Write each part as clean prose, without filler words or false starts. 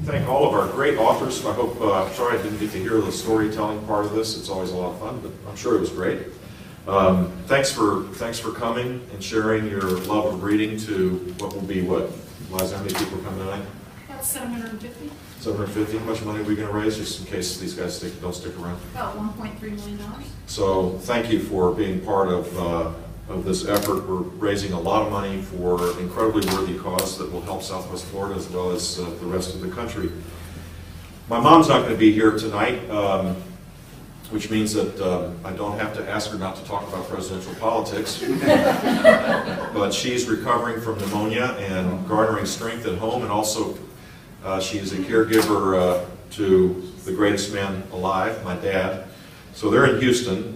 Thank all of our great authors. I'm sorry I didn't get to hear the storytelling part of this. It's always a lot of fun, but I'm sure it was great. Thanks for coming and sharing your love of reading to what will be what? Liza, how many people are coming tonight? About 750. 750. How much money are we going to raise, just in case these guys don't stick around? About $1.3 million. So thank you for being part of this effort. We're raising a lot of money for an incredibly worthy cause that will help Southwest Florida as well as the rest of the country. My mom's not going to be here tonight, which means that I don't have to ask her not to talk about presidential politics. But she's recovering from pneumonia and garnering strength at home, and also she is a caregiver to the greatest man alive, my dad. So they're in Houston.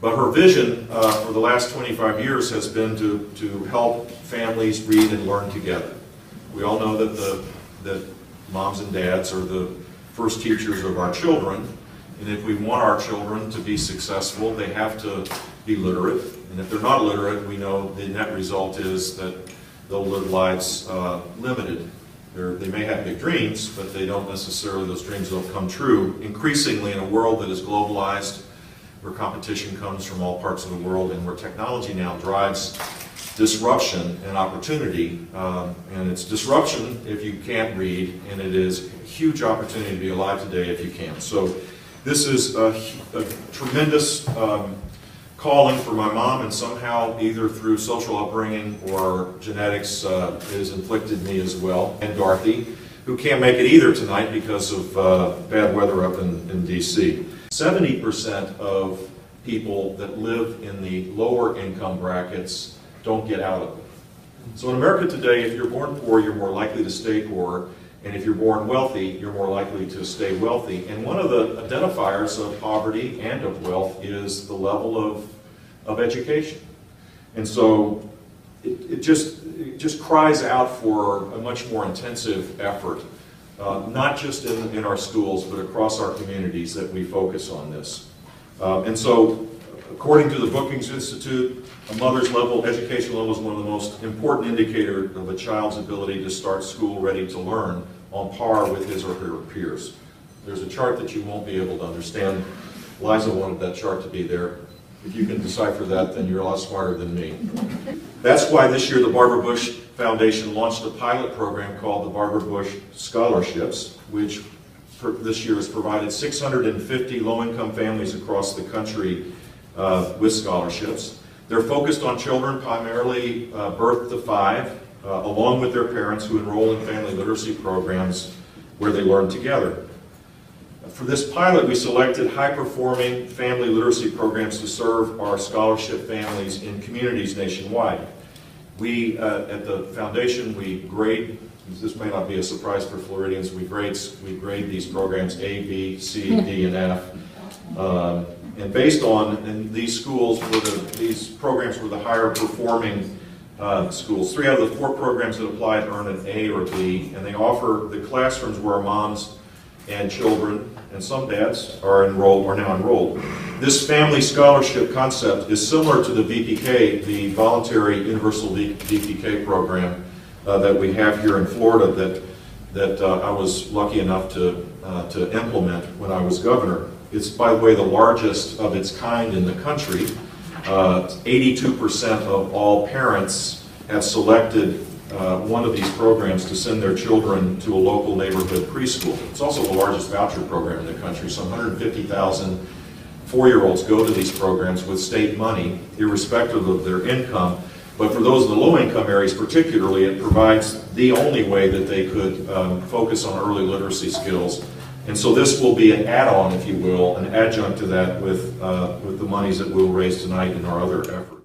But her vision for the last 25 years has been to help families read and learn together. We all know that moms and dads are the first teachers of our children, and if we want our children to be successful, they have to be literate. And if they're not literate, we know the net result is that they'll live lives limited. They may have big dreams, but they don't necessarily, those dreams don't come true. Increasingly, in a world that is globalized, where competition comes from all parts of the world, and where technology now drives disruption and opportunity. And it's disruption if you can't read, and it is a huge opportunity to be alive today if you can. So this is a tremendous calling for my mom, and somehow, either through social upbringing or genetics, it has inflicted me as well, and Dorothy, who can't make it either tonight because of bad weather up in D.C. 70% of people that live in the lower income brackets don't get out of it. So in America today, if you're born poor, you're more likely to stay poor, and if you're born wealthy, you're more likely to stay wealthy. And one of the identifiers of poverty and of wealth is the level of education. And so it just cries out for a much more intensive effort. Not just in our schools, but across our communities, that we focus on this. And so, according to the Brookings Institute, a mother's education level is one of the most important indicators of a child's ability to start school ready to learn, on par with his or her peers. There's a chart that you won't be able to understand. Liza wanted that chart to be there. If you can decipher that, then you're a lot smarter than me. That's why this year the Barbara Bush Foundation launched a pilot program called the Barbara Bush Scholarships, which this year has provided 650 low-income families across the country with scholarships. They're focused on children primarily birth to 5, along with their parents, who enroll in family literacy programs where they learn together. For this pilot, we selected high-performing family literacy programs to serve our scholarship families in communities nationwide. We, at the foundation, we grade, this may not be a surprise for Floridians, we grade these programs A, B, C, D, and F. And based on, these schools, these programs were the higher performing schools. 3 out of the 4 programs that applied earned an A or B, and they offer the classrooms where moms and children, and some dads are now enrolled. This family scholarship concept is similar to the VPK, the Voluntary Universal VPK program that we have here in Florida that I was lucky enough to implement when I was governor. It's, by the way, the largest of its kind in the country. 82% of all parents have selected one of these programs to send their children to a local neighborhood preschool. It's also the largest voucher program in the country. So 150,000 4-year-olds go to these programs with state money, irrespective of their income. But for those in the low-income areas particularly, it provides the only way that they could focus on early literacy skills. And so this will be an add-on, if you will, an adjunct to that with the monies that we'll raise tonight in our other efforts.